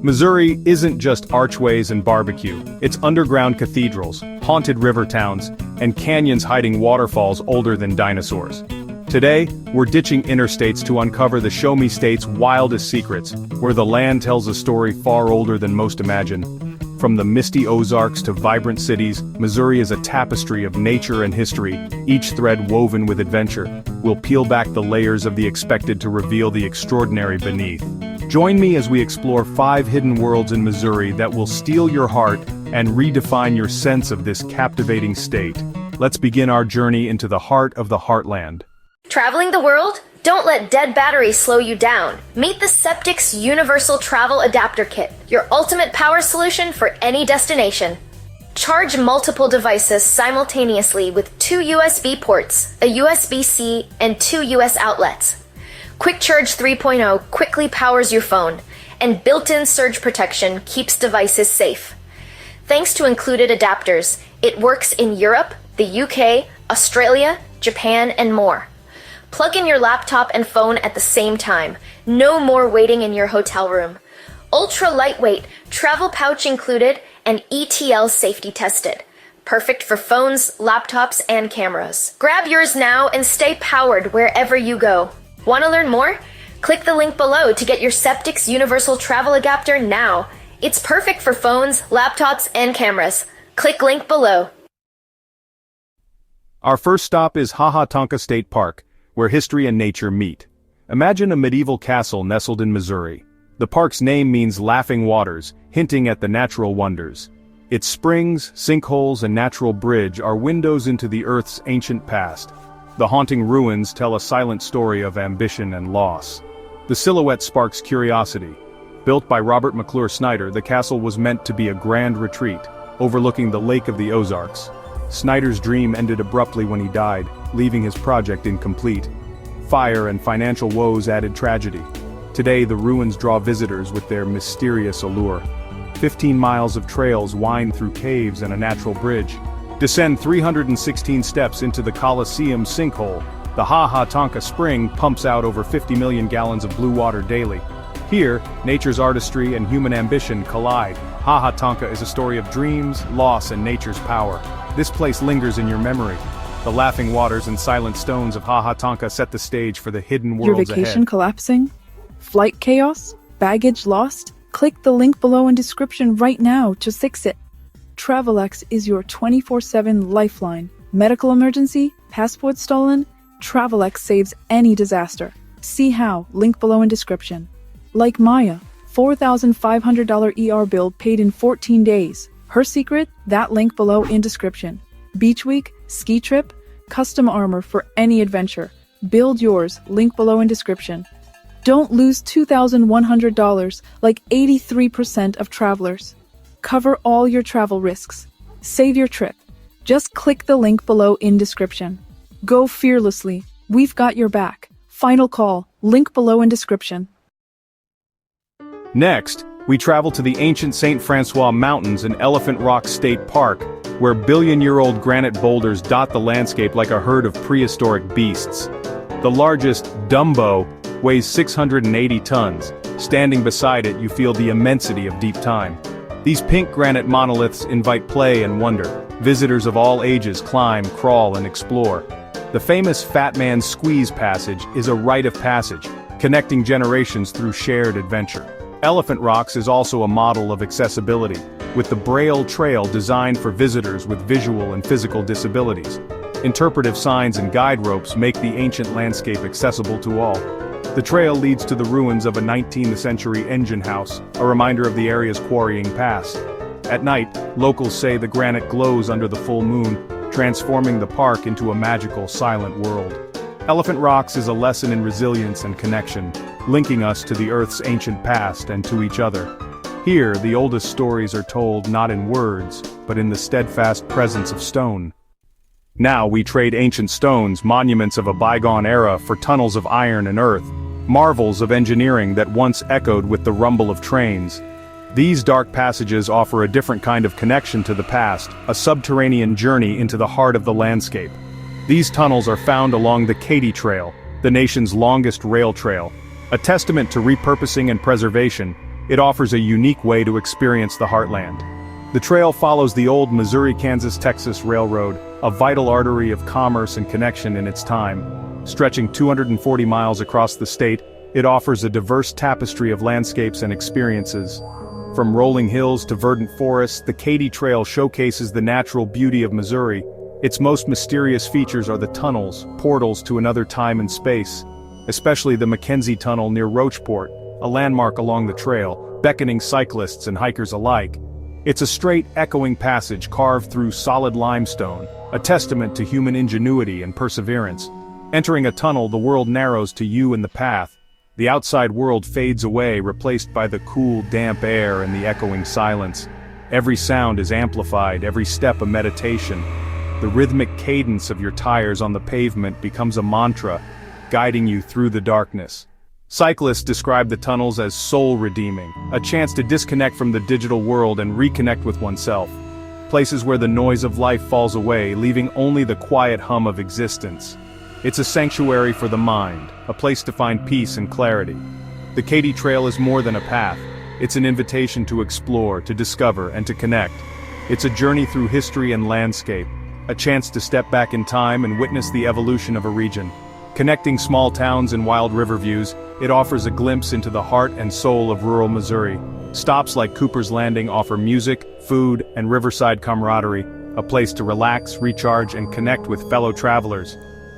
Missouri isn't just archways and barbecue, it's underground cathedrals, haunted river towns, and canyons hiding waterfalls older than dinosaurs. Today, we're ditching interstates to uncover the Show Me State's wildest secrets, where the land tells a story far older than most imagine. From the misty Ozarks to vibrant cities, Missouri is a tapestry of nature and history, each thread woven with adventure. We'll peel back the layers of the expected to reveal the extraordinary beneath. Join me as we explore 5 hidden worlds in Missouri that will steal your heart and redefine your sense of this captivating state. Let's begin our journey into the heart of the Heartland. Traveling the world? Don't let dead batteries slow you down. Meet the Ceptics Universal Travel Adapter Kit, your ultimate power solution for any destination. Charge multiple devices simultaneously with 2 USB ports, a USB-C, and 2 US outlets. Quick Charge 3.0 quickly powers your phone, and built-in surge protection keeps devices safe. Thanks to included adapters, it works in Europe, the UK, Australia, Japan, and more. Plug in your laptop and phone at the same time. No more waiting in your hotel room. Ultra lightweight, travel pouch included, and ETL safety tested. Perfect for phones, laptops, and cameras. Grab yours now and stay powered wherever you go. Want to learn more? Click the link below to get your Ceptics Universal Travel Adapter now. It's perfect for phones, laptops, and cameras. Click link below. Our first stop is Hahatonka State Park, where history and nature meet. Imagine a medieval castle nestled in Missouri. The park's name means laughing waters, hinting at the natural wonders. Its springs, sinkholes, and natural bridge are windows into the Earth's ancient past. The haunting ruins tell a silent story of ambition and loss. The silhouette sparks curiosity. Built by Robert McClure Snyder, the castle was meant to be a grand retreat, overlooking the Lake of the Ozarks. Snyder's dream ended abruptly when he died, leaving his project incomplete. Fire and financial woes added tragedy. Today the ruins draw visitors with their mysterious allure. 15 miles of trails wind through caves and a natural bridge. Descend 316 steps into the Coliseum sinkhole. The Hahatonka Spring pumps out over 50 million gallons of blue water daily. Here, nature's artistry and human ambition collide. Hahatonka is a story of dreams, loss, and nature's power. This place lingers in your memory. The laughing waters and silent stones of Hahatonka set the stage for the hidden worlds ahead. Your vacation collapsing? Flight chaos? Baggage lost? Click the link below in description right now to fix it. Travelex is your 24/7 lifeline. Medical emergency? Passport stolen? Travelex saves any disaster. See how, link below in description. Like Maya, $4,500 ER bill paid in 14 days. Her secret? That link below in description. Beach week? Ski trip? Custom armor for any adventure. Build yours, link below in description. Don't lose $2,100 like 83% of travelers. Cover all your travel risks. Save your trip. Just click the link below in description. Go fearlessly. We've got your back. Final call. Link below in description. Next, we travel to the ancient St. Francois Mountains in Elephant Rock State Park, where billion-year-old granite boulders dot the landscape like a herd of prehistoric beasts. The largest, Dumbo, weighs 680 tons. Standing beside it, you feel the immensity of deep time. These pink granite monoliths invite play and wonder. Visitors of all ages climb, crawl, and explore. The famous Fat Man Squeeze Passage is a rite of passage, connecting generations through shared adventure. Elephant Rocks is also a model of accessibility, with the Braille Trail designed for visitors with visual and physical disabilities. Interpretive signs and guide ropes make the ancient landscape accessible to all. The trail leads to the ruins of a 19th-century engine house, a reminder of the area's quarrying past. At night, locals say the granite glows under the full moon, transforming the park into a magical, silent world. Elephant Rocks is a lesson in resilience and connection, linking us to the Earth's ancient past and to each other. Here, the oldest stories are told not in words, but in the steadfast presence of stone. Now we trade ancient stones, monuments of a bygone era, for tunnels of iron and earth, marvels of engineering that once echoed with the rumble of trains. These dark passages offer a different kind of connection to the past, a subterranean journey into the heart of the landscape. These tunnels are found along the Katy Trail, the nation's longest rail trail. A testament to repurposing and preservation, it offers a unique way to experience the Heartland. The trail follows the old Missouri-Kansas-Texas Railroad, a vital artery of commerce and connection in its time. Stretching 240 miles across the state, it offers a diverse tapestry of landscapes and experiences. From rolling hills to verdant forests, the Katy Trail showcases the natural beauty of Missouri. Its most mysterious features are the tunnels, portals to another time and space. Especially the Mackenzie Tunnel near Rocheport, a landmark along the trail, beckoning cyclists and hikers alike. It's a straight, echoing passage carved through solid limestone, a testament to human ingenuity and perseverance. Entering a tunnel, the world narrows to you and the path. The outside world fades away, replaced by the cool, damp air and the echoing silence. Every sound is amplified, every step a meditation. The rhythmic cadence of your tires on the pavement becomes a mantra, guiding you through the darkness. Cyclists describe the tunnels as soul-redeeming, a chance to disconnect from the digital world and reconnect with oneself. Places where the noise of life falls away, leaving only the quiet hum of existence. It's a sanctuary for the mind, a place to find peace and clarity. The Katy Trail is more than a path. It's an invitation to explore, to discover, and to connect. It's a journey through history and landscape, a chance to step back in time and witness the evolution of a region. Connecting small towns and wild river views, it offers a glimpse into the heart and soul of rural Missouri. Stops like Cooper's Landing offer music, food, and riverside camaraderie, a place to relax, recharge, and connect with fellow travelers.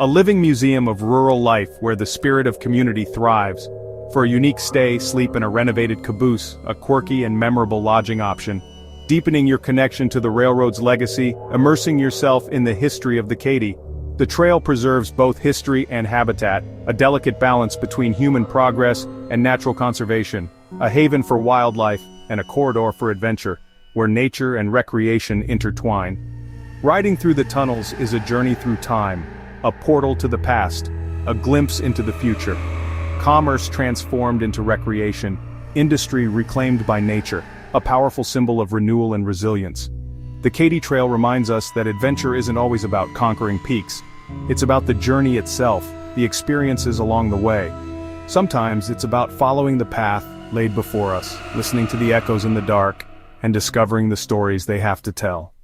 A living museum of rural life where the spirit of community thrives. For a unique stay, sleep in a renovated caboose, a quirky and memorable lodging option. Deepening your connection to the railroad's legacy, immersing yourself in the history of the Katy. The trail preserves both history and habitat, a delicate balance between human progress and natural conservation, a haven for wildlife and a corridor for adventure, where nature and recreation intertwine. Riding through the tunnels is a journey through time, a portal to the past, a glimpse into the future. Commerce transformed into recreation, industry reclaimed by nature, a powerful symbol of renewal and resilience. The Katy Trail reminds us that adventure isn't always about conquering peaks. It's about the journey itself, the experiences along the way. Sometimes it's about following the path laid before us, listening to the echoes in the dark, and discovering the stories they have to tell.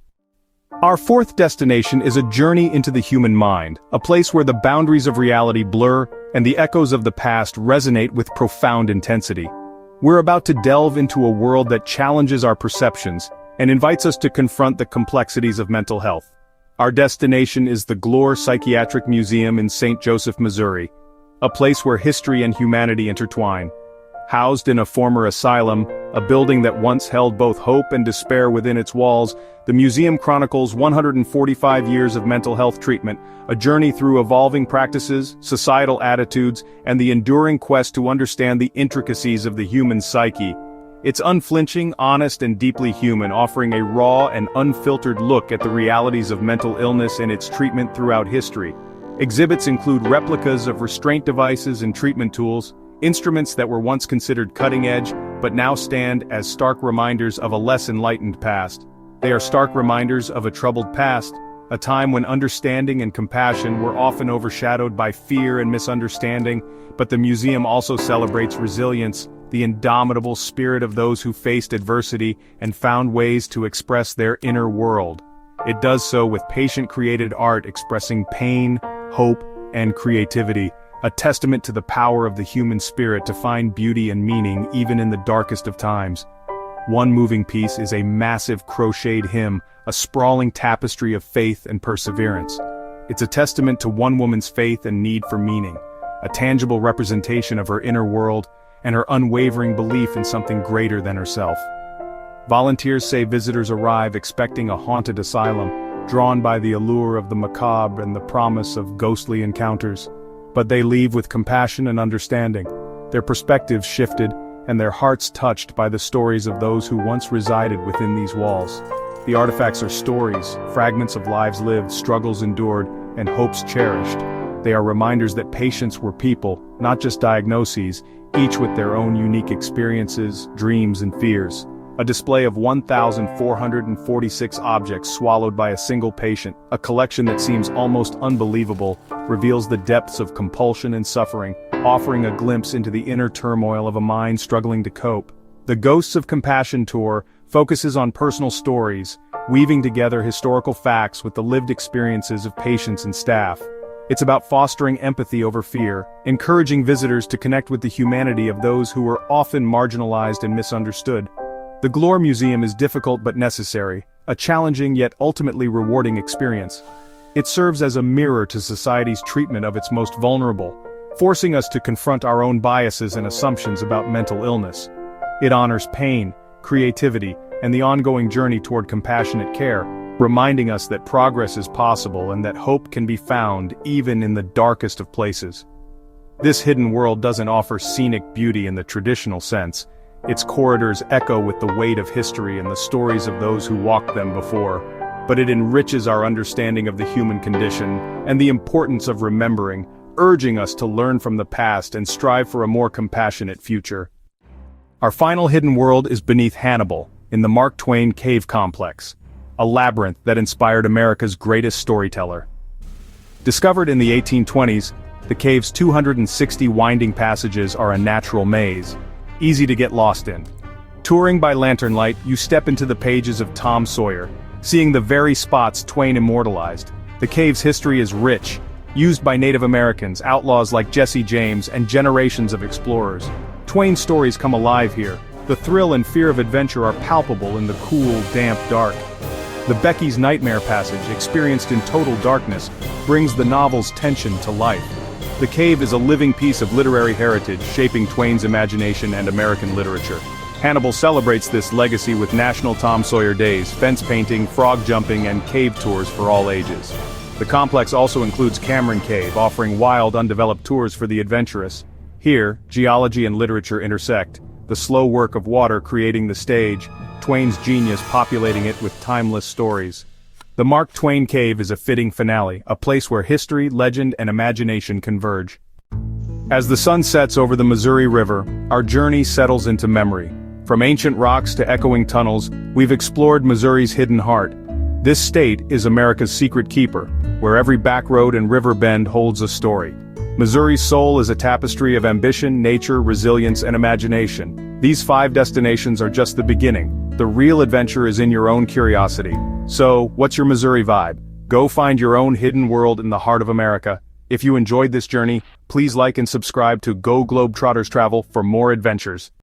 Our fourth destination is a journey into the human mind, a place where the boundaries of reality blur and the echoes of the past resonate with profound intensity. We're about to delve into a world that challenges our perceptions and invites us to confront the complexities of mental health. Our destination is the Glore Psychiatric Museum in St. Joseph, Missouri, a place where history and humanity intertwine. Housed in a former asylum, a building that once held both hope and despair within its walls, the museum chronicles 145 years of mental health treatment, a journey through evolving practices, societal attitudes, and the enduring quest to understand the intricacies of the human psyche. It's unflinching, honest, and deeply human, offering a raw and unfiltered look at the realities of mental illness and its treatment throughout history. Exhibits include replicas of restraint devices and treatment tools, instruments that were once considered cutting-edge, but now stand as stark reminders of a less enlightened past. They are stark reminders of a troubled past, a time when understanding and compassion were often overshadowed by fear and misunderstanding, but the museum also celebrates resilience, the indomitable spirit of those who faced adversity and found ways to express their inner world. It does so with patient-created art expressing pain, hope, and creativity, a testament to the power of the human spirit to find beauty and meaning even in the darkest of times. One moving piece is a massive crocheted hymn, a sprawling tapestry of faith and perseverance. It's a testament to one woman's faith and need for meaning, a tangible representation of her inner world and her unwavering belief in something greater than herself. Volunteers say visitors arrive expecting a haunted asylum, drawn by the allure of the macabre and the promise of ghostly encounters. But they leave with compassion and understanding, their perspectives shifted, and their hearts touched by the stories of those who once resided within these walls. The artifacts are stories, fragments of lives lived, struggles endured, and hopes cherished. They are reminders that patients were people, not just diagnoses, each with their own unique experiences, dreams, and fears. A display of 1,446 objects swallowed by a single patient, a collection that seems almost unbelievable, reveals the depths of compulsion and suffering, offering a glimpse into the inner turmoil of a mind struggling to cope. The Ghosts of Compassion tour focuses on personal stories, weaving together historical facts with the lived experiences of patients and staff. It's about fostering empathy over fear, encouraging visitors to connect with the humanity of those who were often marginalized and misunderstood. The Glore Museum is difficult but necessary, a challenging yet ultimately rewarding experience. It serves as a mirror to society's treatment of its most vulnerable, forcing us to confront our own biases and assumptions about mental illness. It honors pain, creativity, and the ongoing journey toward compassionate care, reminding us that progress is possible and that hope can be found even in the darkest of places. This hidden world doesn't offer scenic beauty in the traditional sense. Its corridors echo with the weight of history and the stories of those who walked them before, but it enriches our understanding of the human condition and the importance of remembering, urging us to learn from the past and strive for a more compassionate future. Our final hidden world is beneath Hannibal, in the Mark Twain Cave Complex, a labyrinth that inspired America's greatest storyteller. Discovered in the 1820s, the cave's 260 winding passages are a natural maze, easy to get lost in. Touring by lantern light, you step into the pages of Tom Sawyer, seeing the very spots Twain immortalized. The cave's history is rich, used by Native Americans, outlaws like Jesse James, and generations of explorers. Twain's stories come alive here. The thrill and fear of adventure are palpable in the cool, damp dark. The Becky's Nightmare Passage, experienced in total darkness, brings the novel's tension to life. The cave is a living piece of literary heritage shaping Twain's imagination and American literature. Hannibal celebrates this legacy with National Tom Sawyer Days, fence painting, frog jumping, and cave tours for all ages. The complex also includes Cameron Cave, offering wild, undeveloped tours for the adventurous. Here, geology and literature intersect, the slow work of water creating the stage, Twain's genius populating it with timeless stories. The Mark Twain Cave is a fitting finale, a place where history, legend, and imagination converge. As the sun sets over the Missouri River, our journey settles into memory. From ancient rocks to echoing tunnels, we've explored Missouri's hidden heart. This state is America's secret keeper, where every back road and river bend holds a story. Missouri's soul is a tapestry of ambition, nature, resilience, and imagination. These 5 destinations are just the beginning. The real adventure is in your own curiosity. So, what's your Missouri vibe? Go find your own hidden world in the heart of America. If you enjoyed this journey, please like and subscribe to Go Globetrotters Travel for more adventures.